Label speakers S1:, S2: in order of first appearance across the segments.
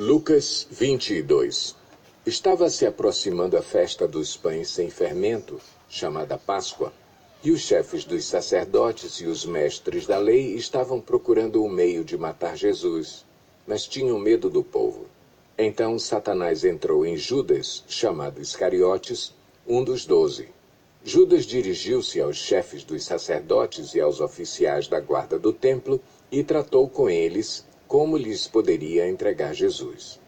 S1: Lucas 22. Estava se aproximando a festa dos pães sem fermento, chamada Páscoa, e os chefes dos sacerdotes e os mestres da lei estavam procurando um meio de matar Jesus, mas tinham medo do povo. Então Satanás entrou em Judas, chamado Iscariotes, um dos 12. Judas dirigiu-se aos chefes dos sacerdotes e aos oficiais da guarda do templo e tratou com eles como lhes poderia entregar Jesus.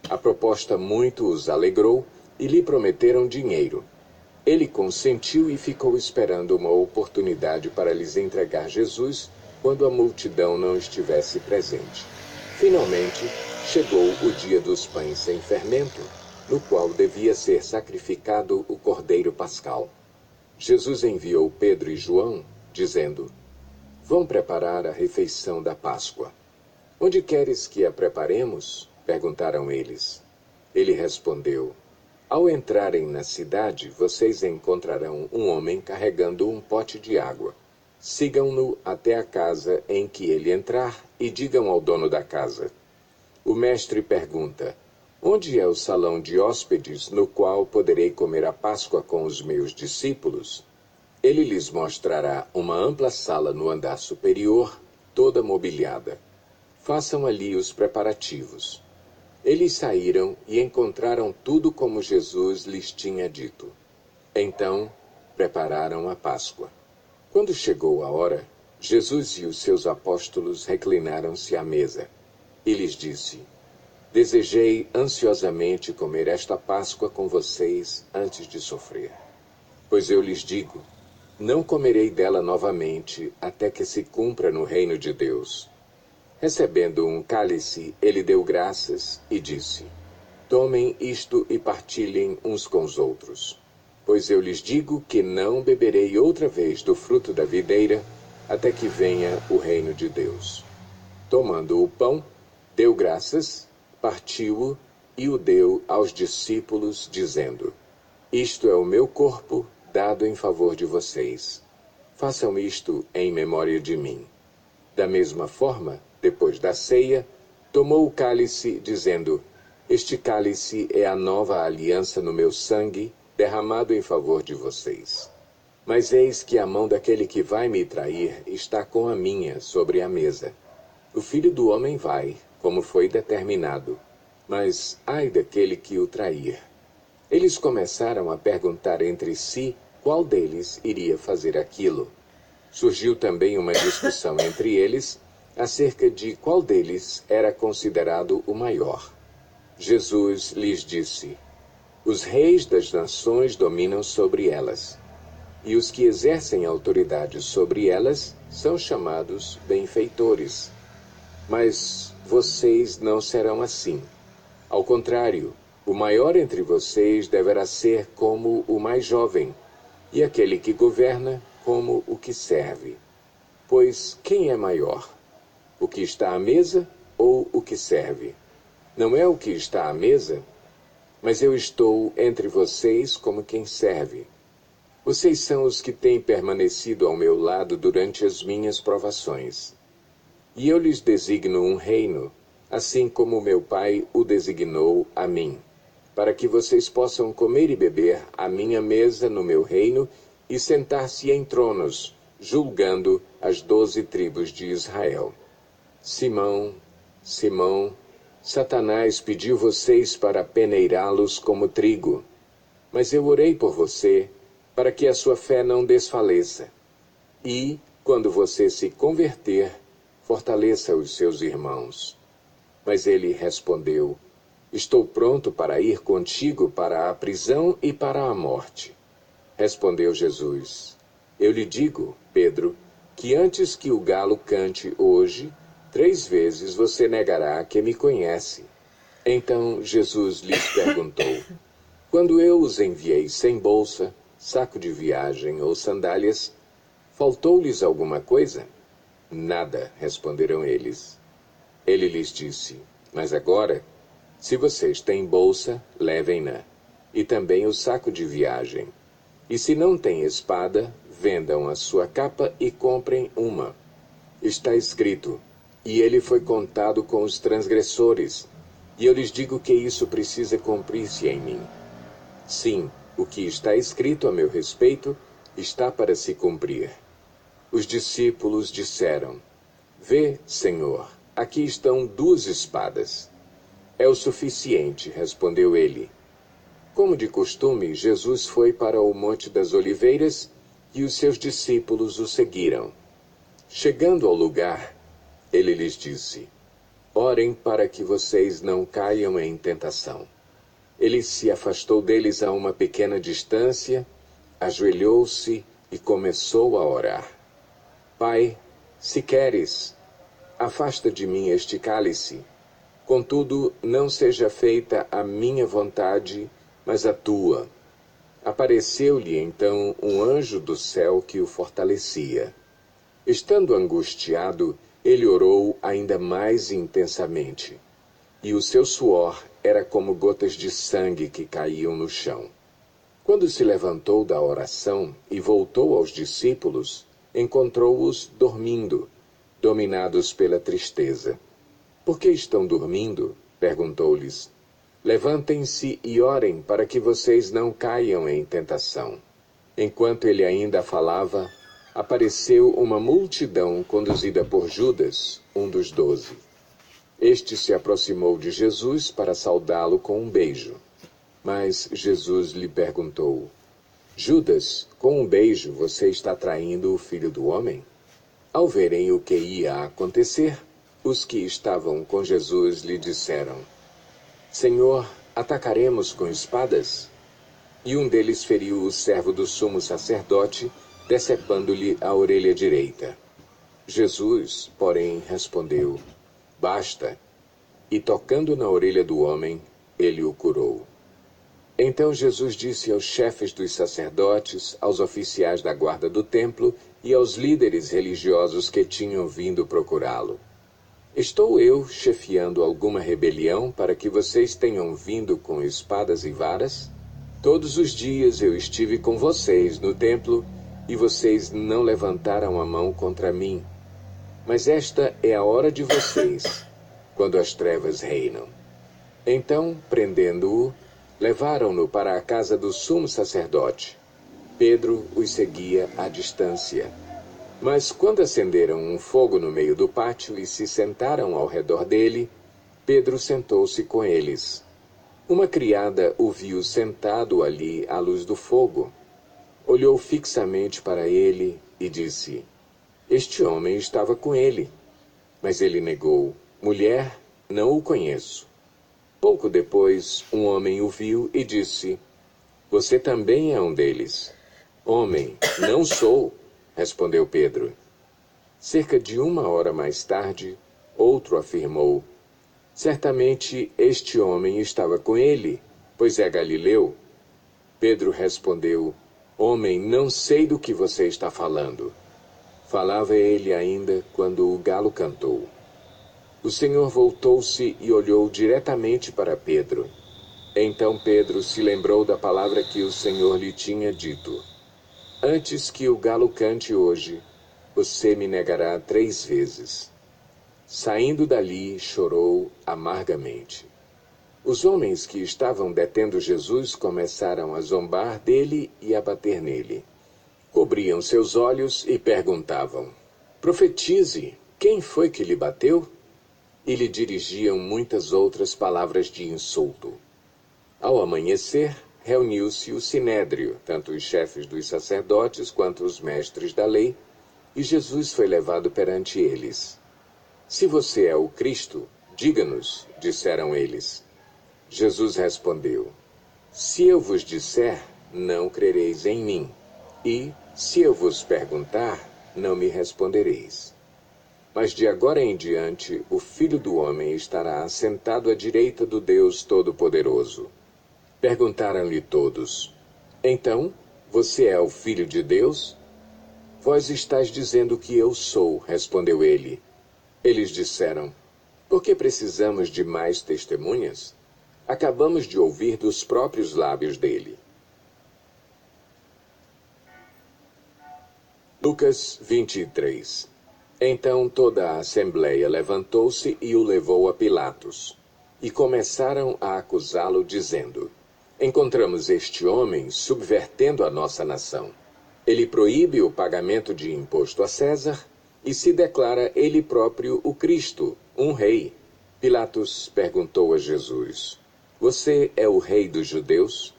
S1: A proposta muito os alegrou e lhe prometeram dinheiro. Ele consentiu e ficou esperando uma oportunidade para lhes entregar Jesus quando a multidão não estivesse presente. Finalmente, chegou o dia dos pães sem fermento, no qual devia ser sacrificado o cordeiro pascal. Jesus enviou Pedro e João, dizendo: Vão preparar a refeição da Páscoa. Onde queres que a preparemos? Perguntaram eles. Ele respondeu: Ao entrarem na cidade, vocês encontrarão um homem carregando um pote de água. Sigam-no até a casa em que ele entrar e digam ao dono da casa: O mestre pergunta: Onde é o salão de hóspedes no qual poderei comer a Páscoa com os meus discípulos? Ele lhes mostrará uma ampla sala no andar superior, toda mobiliada. Façam ali os preparativos. Eles saíram e encontraram tudo como Jesus lhes tinha dito. Então, prepararam a Páscoa. Quando chegou a hora, Jesus e os seus apóstolos reclinaram-se à mesa. E lhes disse: Desejei ansiosamente comer esta Páscoa com vocês antes de sofrer. Pois eu lhes digo, não comerei dela novamente até que se cumpra no reino de Deus. Recebendo um cálice, ele deu graças e disse: Tomem isto e partilhem uns com os outros. Pois eu lhes digo que não beberei outra vez do fruto da videira, até que venha o reino de Deus. Tomando o pão, deu graças, partiu-o e o deu aos discípulos, dizendo: Isto é o meu corpo, dado em favor de vocês. Façam isto em memória de mim. Da mesma forma, depois da ceia, tomou o cálice, dizendo: Este cálice é a nova aliança no meu sangue, derramado em favor de vocês. Mas eis que a mão daquele que vai me trair está com a minha sobre a mesa. O Filho do Homem vai, como foi determinado, mas ai daquele que o trair. Eles começaram a perguntar entre si qual deles iria fazer aquilo. Surgiu também uma discussão entre eles acerca de qual deles era considerado o maior. Jesus lhes disse: Os reis das nações dominam sobre elas, e os que exercem autoridade sobre elas são chamados benfeitores. Mas vocês não serão assim. Ao contrário, o maior entre vocês deverá ser como o mais jovem, e aquele que governa como o que serve. Pois quem é maior? O que está à mesa ou o que serve? Não é o que está à mesa, mas eu estou entre vocês como quem serve. Vocês são os que têm permanecido ao meu lado durante as minhas provações. E eu lhes designo um reino, assim como meu Pai o designou a mim, para que vocês possam comer e beber à minha mesa no meu reino e sentar-se em tronos, julgando as 12 tribos de Israel. Simão, Simão, Satanás pediu vocês para peneirá-los como trigo, mas eu orei por você, para que a sua fé não desfaleça. E, quando você se converter, fortaleça os seus irmãos. Mas ele respondeu: Estou pronto para ir contigo para a prisão e para a morte. Respondeu Jesus: Eu lhe digo, Pedro, que antes que o galo cante hoje, 3 vezes você negará que me conhece. Então Jesus lhes perguntou: Quando eu os enviei sem bolsa, saco de viagem ou sandálias, faltou-lhes alguma coisa? Nada, responderam eles. Ele lhes disse: Mas agora, se vocês têm bolsa, levem-na, e também o saco de viagem. E se não têm espada, vendam a sua capa e comprem uma. Está escrito: E ele foi contado com os transgressores. E eu lhes digo que isso precisa cumprir-se em mim. Sim, o que está escrito a meu respeito está para se cumprir. Os discípulos disseram: Vê, Senhor, aqui estão 2 espadas. É o suficiente, respondeu ele. Como de costume, Jesus foi para o Monte das Oliveiras e os seus discípulos o seguiram. Chegando ao lugar, ele lhes disse: Orem para que vocês não caiam em tentação. Ele se afastou deles a uma pequena distância, ajoelhou-se e começou a orar. Pai, se queres, afasta de mim este cálice. Contudo, não seja feita a minha vontade, mas a tua. Apareceu-lhe então um anjo do céu que o fortalecia. Estando angustiado, ele orou ainda mais intensamente, e o seu suor era como gotas de sangue que caíam no chão. Quando se levantou da oração e voltou aos discípulos, encontrou-os dormindo, dominados pela tristeza. Por que estão dormindo? Perguntou-lhes. Levantem-se e orem para que vocês não caiam em tentação. Enquanto ele ainda falava, apareceu uma multidão conduzida por Judas, um dos 12. Este se aproximou de Jesus para saudá-lo com um beijo. Mas Jesus lhe perguntou: Judas, com um beijo você está traindo o Filho do Homem? Ao verem o que ia acontecer, os que estavam com Jesus lhe disseram: Senhor, atacaremos com espadas? E um deles feriu o servo do sumo sacerdote, decepando-lhe a orelha direita. Jesus, porém, respondeu: Basta. E tocando na orelha do homem, ele o curou. Então Jesus disse aos chefes dos sacerdotes, aos oficiais da guarda do templo e aos líderes religiosos que tinham vindo procurá-lo: Estou eu chefiando alguma rebelião para que vocês tenham vindo com espadas e varas? Todos os dias eu estive com vocês no templo e vocês não levantaram a mão contra mim. Mas esta é a hora de vocês, quando as trevas reinam. Então, prendendo-o, levaram-no para a casa do sumo sacerdote. Pedro os seguia à distância. Mas quando acenderam um fogo no meio do pátio e se sentaram ao redor dele, Pedro sentou-se com eles. Uma criada o viu sentado ali à luz do fogo. Olhou fixamente para ele e disse: Este homem estava com ele. Mas ele negou: Mulher, não o conheço. Pouco depois, um homem o viu e disse: Você também é um deles. Homem, não sou, respondeu Pedro. Cerca de 1 hora mais tarde, outro afirmou: Certamente este homem estava com ele, pois é galileu. Pedro respondeu: Homem, não sei do que você está falando. Falava ele ainda quando o galo cantou. O Senhor voltou-se e olhou diretamente para Pedro. Então Pedro se lembrou da palavra que o Senhor lhe tinha dito: Antes que o galo cante hoje, você me negará 3 vezes. Saindo dali, chorou amargamente. Os homens que estavam detendo Jesus começaram a zombar dele e a bater nele. Cobriam seus olhos e perguntavam: Profetize, quem foi que lhe bateu? E lhe dirigiam muitas outras palavras de insulto. Ao amanhecer, reuniu-se o sinédrio, tanto os chefes dos sacerdotes quanto os mestres da lei, e Jesus foi levado perante eles. Se você é o Cristo, diga-nos, disseram eles. Jesus respondeu: Se eu vos disser, não crereis em mim, e, se eu vos perguntar, não me respondereis. Mas de agora em diante, o Filho do Homem estará assentado à direita do Deus Todo-Poderoso. Perguntaram-lhe todos: Então, você é o Filho de Deus? Vós estáis dizendo que eu sou, respondeu ele. Eles disseram: Por que precisamos de mais testemunhas? Acabamos de ouvir dos próprios lábios dele. Lucas 23. Então toda a assembleia levantou-se e o levou a Pilatos. e começaram a acusá-lo, dizendo: Encontramos este homem subvertendo a nossa nação. Ele proíbe o pagamento de imposto a César e se declara ele próprio o Cristo, um rei. Pilatos perguntou a Jesus: Você é o rei dos judeus?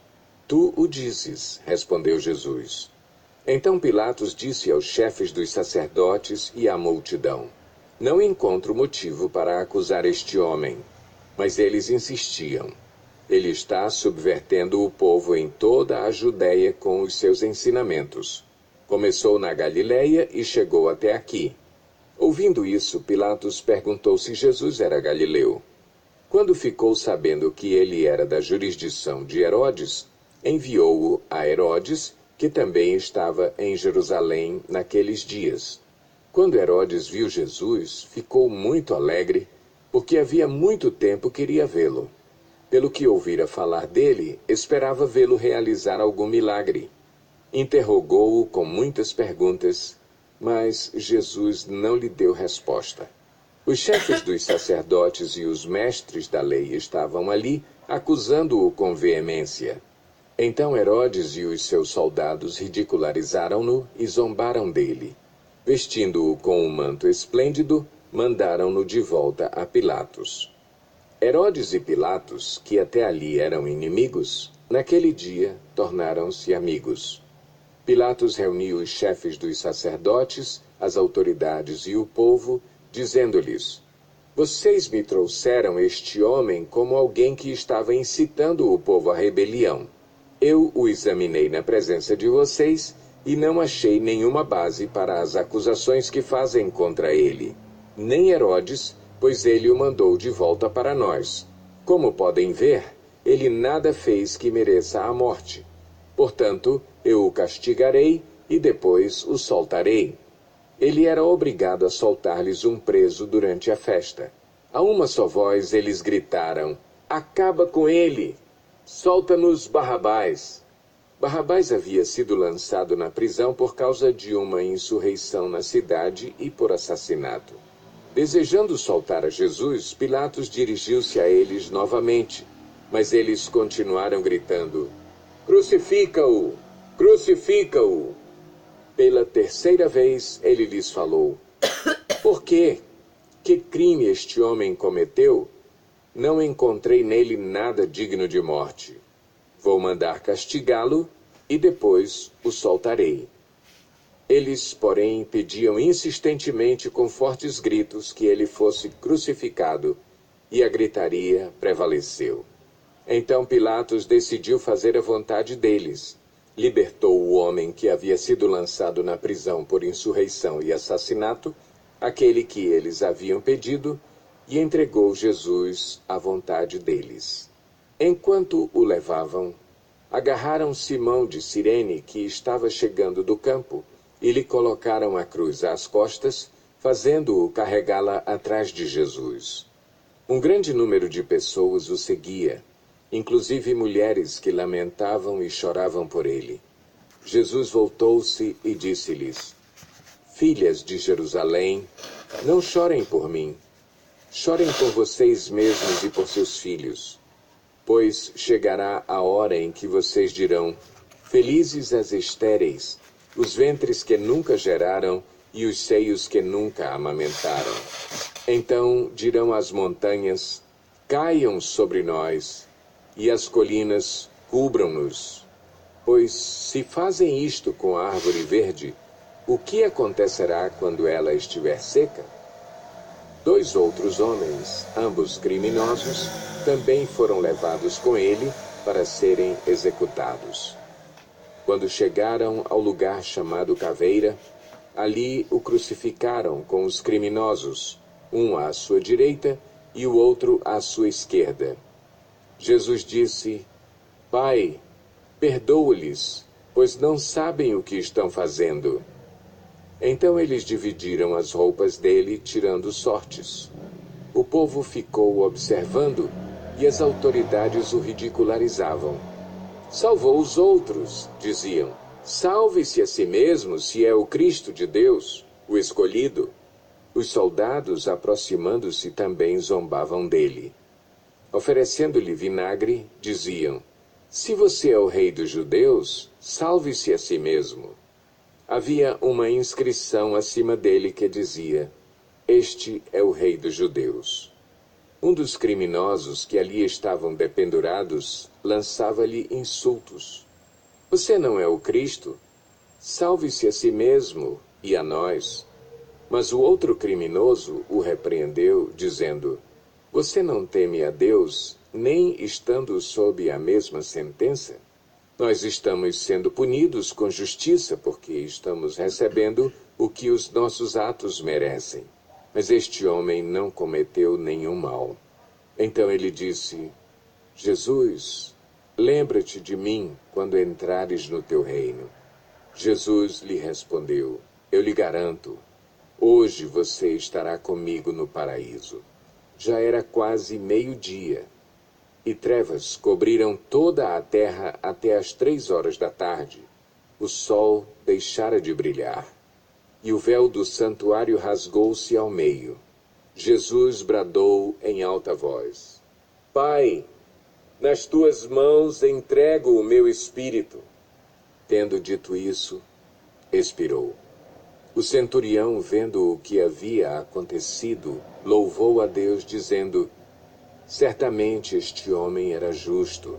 S1: Tu o dizes, respondeu Jesus. Então Pilatos disse aos chefes dos sacerdotes e à multidão: Não encontro motivo para acusar este homem. Mas eles insistiam: Ele está subvertendo o povo em toda a Judéia com os seus ensinamentos. Começou na Galiléia e chegou até aqui. Ouvindo isso, Pilatos perguntou se Jesus era galileu. Quando ficou sabendo que ele era da jurisdição de Herodes, enviou-o a Herodes, que também estava em Jerusalém naqueles dias. Quando Herodes viu Jesus, ficou muito alegre, porque havia muito tempo queria vê-lo. Pelo que ouvira falar dele, esperava vê-lo realizar algum milagre. Interrogou-o com muitas perguntas, mas Jesus não lhe deu resposta. Os chefes dos sacerdotes e os mestres da lei estavam ali, acusando-o com veemência. Então Herodes e os seus soldados ridicularizaram-no e zombaram dele. Vestindo-o com um manto esplêndido, mandaram-no de volta a Pilatos. Herodes e Pilatos, que até ali eram inimigos, naquele dia tornaram-se amigos. Pilatos reuniu os chefes dos sacerdotes, as autoridades e o povo, dizendo-lhes: Vocês me trouxeram este homem como alguém que estava incitando o povo à rebelião. Eu o examinei na presença de vocês e não achei nenhuma base para as acusações que fazem contra ele. Nem Herodes, pois ele o mandou de volta para nós. Como podem ver, ele nada fez que mereça a morte. Portanto, eu o castigarei e depois o soltarei. Ele era obrigado a soltar-lhes um preso durante a festa. A uma só voz eles gritaram: Acaba com ele! Solta-nos Barrabás! Barrabás havia sido lançado na prisão por causa de uma insurreição na cidade e por assassinato. Desejando soltar a Jesus, Pilatos dirigiu-se a eles novamente, mas eles continuaram gritando: Crucifica-o! Crucifica-o! Pela terceira vez ele lhes falou: Por quê? Que crime este homem cometeu? Não encontrei nele nada digno de morte. Vou mandar castigá-lo e depois o soltarei. Eles, porém, pediam insistentemente com fortes gritos que ele fosse crucificado, e a gritaria prevaleceu. Então Pilatos decidiu fazer a vontade deles. Libertou o homem que havia sido lançado na prisão por insurreição e assassinato, aquele que eles haviam pedido, e entregou Jesus à vontade deles. Enquanto o levavam, agarraram Simão de Cirene, que estava chegando do campo, e lhe colocaram a cruz às costas, fazendo-o carregá-la atrás de Jesus. Um grande número de pessoas o seguia, inclusive mulheres que lamentavam e choravam por ele. Jesus voltou-se e disse-lhes: Filhas de Jerusalém, não chorem por mim. Chorem por vocês mesmos e por seus filhos. Pois chegará a hora em que vocês dirão: Felizes as estéreis, os ventres que nunca geraram e os seios que nunca amamentaram. Então dirão as montanhas: Caiam sobre nós, e as colinas: Cubram-nos. Pois se fazem isto com a árvore verde, o que acontecerá quando ela estiver seca? 2 outros homens, ambos criminosos, também foram levados com ele para serem executados. Quando chegaram ao lugar chamado Caveira, ali o crucificaram com os criminosos, um à sua direita e o outro à sua esquerda. Jesus disse: Pai, perdoa-lhes, pois não sabem o que estão fazendo. Então eles dividiram as roupas dele, tirando sortes. O povo ficou observando e as autoridades o ridicularizavam. Salvou os outros, diziam. Salve-se a si mesmo, se é o Cristo de Deus, o escolhido. Os soldados, aproximando-se, também zombavam dele. Oferecendo-lhe vinagre, diziam: Se você é o rei dos judeus, salve-se a si mesmo. Havia uma inscrição acima dele que dizia: Este é o rei dos judeus. Um dos criminosos que ali estavam dependurados lançava-lhe insultos. Você não é o Cristo? Salve-se a si mesmo e a nós. Mas o outro criminoso o repreendeu, dizendo: Você não teme a Deus, nem estando sob a mesma sentença? Nós estamos sendo punidos com justiça porque estamos recebendo o que os nossos atos merecem. Mas este homem não cometeu nenhum mal. Então ele disse: Jesus, lembra-te de mim quando entrares no teu reino. Jesus lhe respondeu: Eu lhe garanto, hoje você estará comigo no paraíso. Já era quase meio-dia, e trevas cobriram toda a terra até as 3 horas da tarde. O sol deixara de brilhar, e o véu do santuário rasgou-se ao meio. Jesus bradou em alta voz: Pai, nas tuas mãos entrego o meu espírito. Tendo dito isso, expirou. O centurião, vendo o que havia acontecido, louvou a Deus, dizendo: Certamente este homem era justo.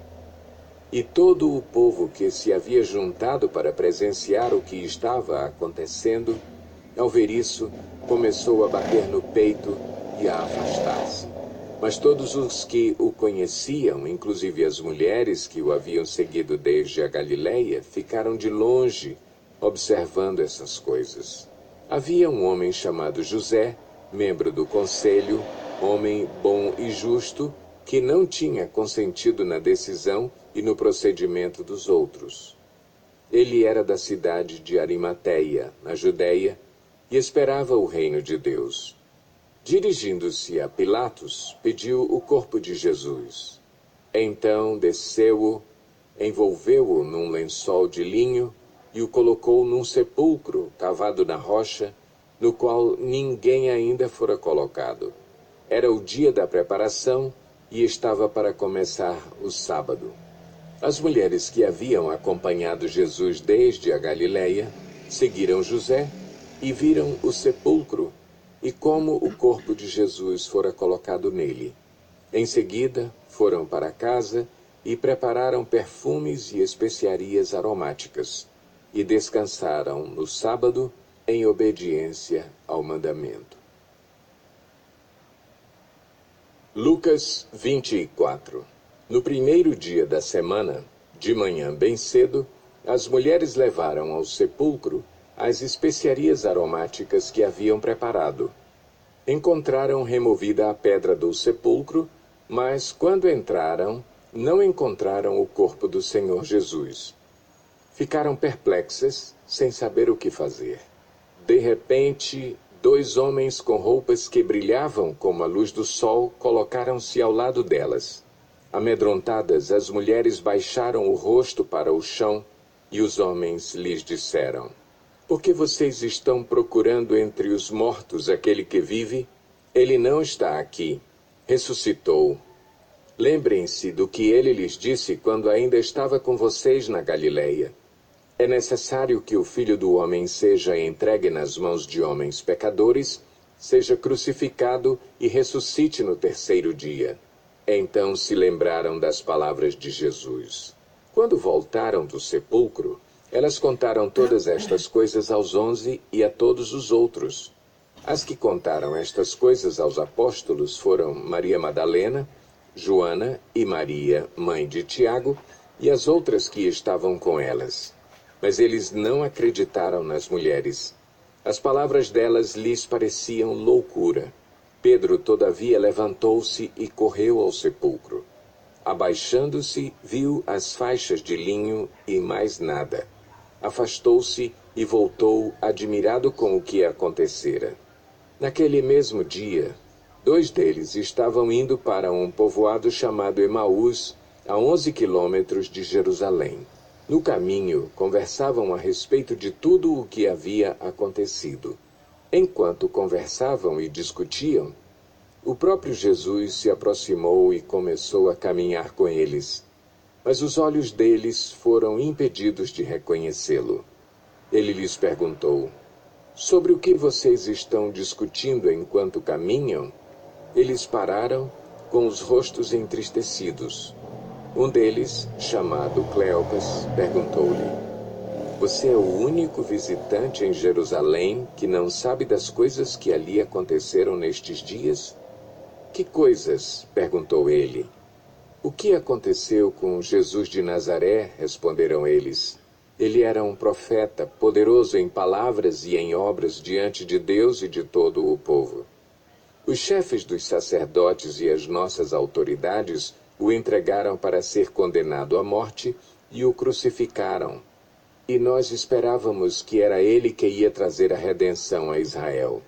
S1: E todo o povo que se havia juntado para presenciar o que estava acontecendo, ao ver isso, começou a bater no peito e a afastar-se. Mas todos os que o conheciam, inclusive as mulheres que o haviam seguido desde a Galileia, ficaram de longe, observando essas coisas. Havia um homem chamado José, membro do conselho, homem bom e justo, que não tinha consentido na decisão e no procedimento dos outros. Ele era da cidade de Arimateia, na Judéia, e esperava o reino de Deus. Dirigindo-se a Pilatos, pediu o corpo de Jesus. Então desceu-o, envolveu-o num lençol de linho e o colocou num sepulcro cavado na rocha, no qual ninguém ainda fora colocado. Era o dia da preparação e estava para começar o sábado. As mulheres que haviam acompanhado Jesus desde a Galileia seguiram José e viram o sepulcro e como o corpo de Jesus fora colocado nele. Em seguida, foram para casa e prepararam perfumes e especiarias aromáticas, e descansaram no sábado em obediência ao mandamento. Lucas 24. No primeiro dia da semana, de manhã bem cedo, as mulheres levaram ao sepulcro as especiarias aromáticas que haviam preparado. Encontraram removida a pedra do sepulcro, mas quando entraram, não encontraram o corpo do Senhor Jesus. Ficaram perplexas, sem saber o que fazer. De repente, 2 homens com roupas que brilhavam como a luz do sol colocaram-se ao lado delas. Amedrontadas, as mulheres baixaram o rosto para o chão e os homens lhes disseram: Por que vocês estão procurando entre os mortos aquele que vive? Ele não está aqui. Ressuscitou. Lembrem-se do que ele lhes disse quando ainda estava com vocês na Galileia. É necessário que o Filho do Homem seja entregue nas mãos de homens pecadores, seja crucificado e ressuscite no 3º dia. Então se lembraram das palavras de Jesus. Quando voltaram do sepulcro, elas contaram todas estas coisas aos 11 e a todos os outros. As que contaram estas coisas aos apóstolos foram Maria Madalena, Joana e Maria, mãe de Tiago, e as outras que estavam com elas. Mas eles não acreditaram nas mulheres. As palavras delas lhes pareciam loucura. Pedro, todavia, levantou-se e correu ao sepulcro. Abaixando-se, viu as faixas de linho e mais nada. Afastou-se e voltou, admirado com o que acontecera. Naquele mesmo dia, 2 deles estavam indo para um povoado chamado Emaús, a 11 quilômetros de Jerusalém. No caminho, conversavam a respeito de tudo o que havia acontecido. Enquanto conversavam e discutiam, O próprio Jesus se aproximou e começou a caminhar com eles, mas os olhos deles foram impedidos de reconhecê-lo. Ele lhes perguntou: sobre o que vocês estão discutindo enquanto caminham? Eles pararam, com os rostos entristecidos. Um deles, chamado Cleopas, perguntou-lhe: você é o único visitante em Jerusalém que não sabe das coisas que ali aconteceram nestes dias? Que coisas? Perguntou ele. O que aconteceu com Jesus de Nazaré? Responderam eles. Ele era um profeta, poderoso em palavras e em obras diante de Deus e de todo o povo. Os chefes dos sacerdotes e as nossas autoridades o entregaram para ser condenado à morte e o crucificaram. E nós esperávamos que era ele que ia trazer a redenção a Israel.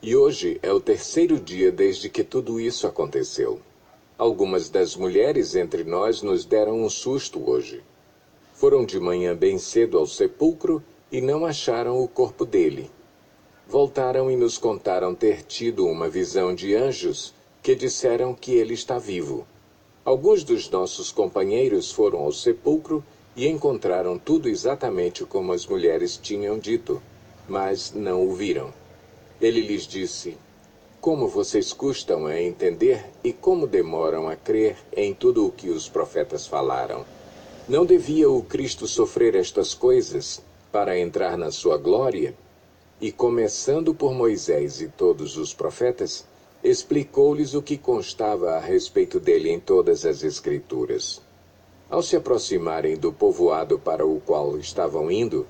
S1: E hoje é o terceiro dia desde que tudo isso aconteceu. Algumas das mulheres entre nós nos deram um susto hoje. Foram de manhã bem cedo ao sepulcro e não acharam o corpo dele. Voltaram e nos contaram ter tido uma visão de anjos que disseram que ele está vivo. Alguns dos nossos companheiros foram ao sepulcro e encontraram tudo exatamente como as mulheres tinham dito, mas não o viram. Ele lhes disse: como vocês custam a entender e como demoram a crer em tudo o que os profetas falaram? Não devia o Cristo sofrer estas coisas para entrar na sua glória? E começando por Moisés e todos os profetas, explicou-lhes o que constava a respeito dele em todas as Escrituras. Ao se aproximarem do povoado para o qual estavam indo,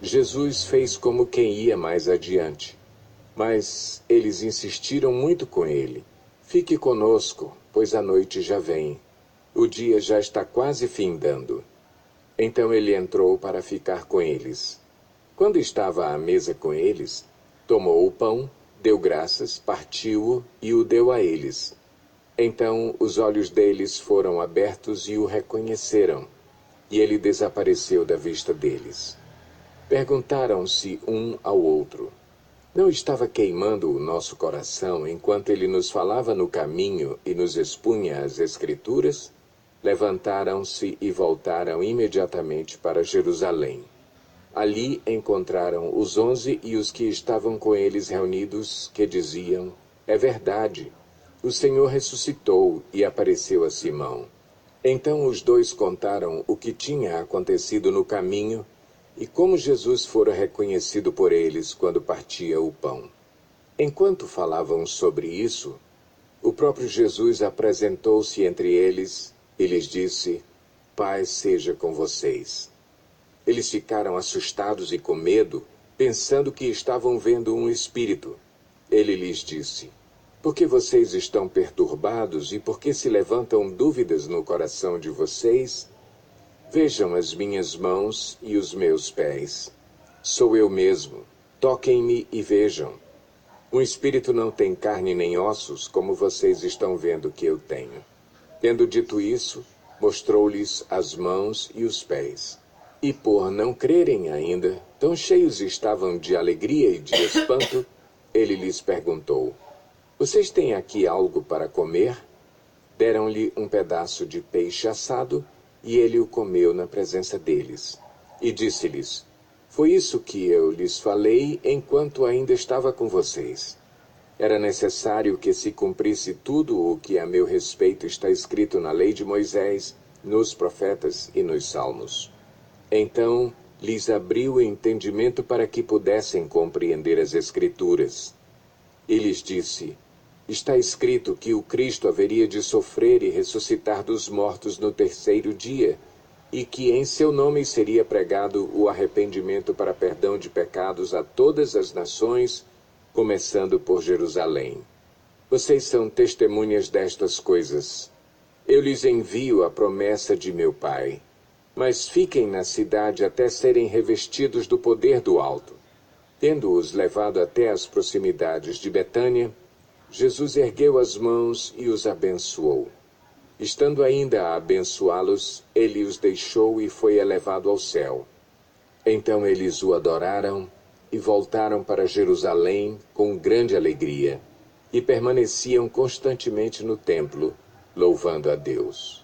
S1: Jesus fez como quem ia mais adiante. Mas eles insistiram muito com ele: fique conosco, pois a noite já vem. O dia já está quase findando. Então ele entrou para ficar com eles. Quando estava à mesa com eles, tomou o pão, deu graças, partiu-o e o deu a eles. Então os olhos deles foram abertos e o reconheceram, e ele desapareceu da vista deles. Perguntaram-se um ao outro: não estava queimando o nosso coração enquanto ele nos falava no caminho e nos expunha as Escrituras? Levantaram-se e voltaram imediatamente para Jerusalém. Ali encontraram os 11 e os que estavam com eles reunidos, que diziam: é verdade, o Senhor ressuscitou e apareceu a Simão. Então os dois contaram o que tinha acontecido no caminho e como Jesus fora reconhecido por eles quando partia o pão. Enquanto falavam sobre isso, o próprio Jesus apresentou-se entre eles e lhes disse: paz seja com vocês. Eles ficaram assustados e com medo, pensando que estavam vendo um espírito. Ele lhes disse: por que vocês estão perturbados e por que se levantam dúvidas no coração de vocês? Vejam as minhas mãos e os meus pés. Sou eu mesmo. Toquem-me e vejam. Um espírito não tem carne nem ossos, como vocês estão vendo que eu tenho. Tendo dito isso, mostrou-lhes as mãos e os pés. E por não crerem ainda, tão cheios estavam de alegria e de espanto, ele lhes perguntou: vocês têm aqui algo para comer? Deram-lhe um pedaço de peixe assado, e ele o comeu na presença deles. E disse-lhes: foi isso que eu lhes falei enquanto ainda estava com vocês. Era necessário que se cumprisse tudo o que a meu respeito está escrito na lei de Moisés, nos profetas e nos salmos. Então lhes abriu o entendimento para que pudessem compreender as Escrituras. E lhes disse: está escrito que o Cristo haveria de sofrer e ressuscitar dos mortos no terceiro dia, e que em seu nome seria pregado o arrependimento para perdão de pecados a todas as nações, começando por Jerusalém. Vocês são testemunhas destas coisas. Eu lhes envio a promessa de meu Pai. Mas fiquem na cidade até serem revestidos do poder do alto. Tendo-os levado até as proximidades de Betânia, Jesus ergueu as mãos e os abençoou. Estando ainda a abençoá-los, ele os deixou e foi elevado ao céu. Então eles o adoraram e voltaram para Jerusalém com grande alegria. e permaneciam constantemente no templo, louvando a Deus.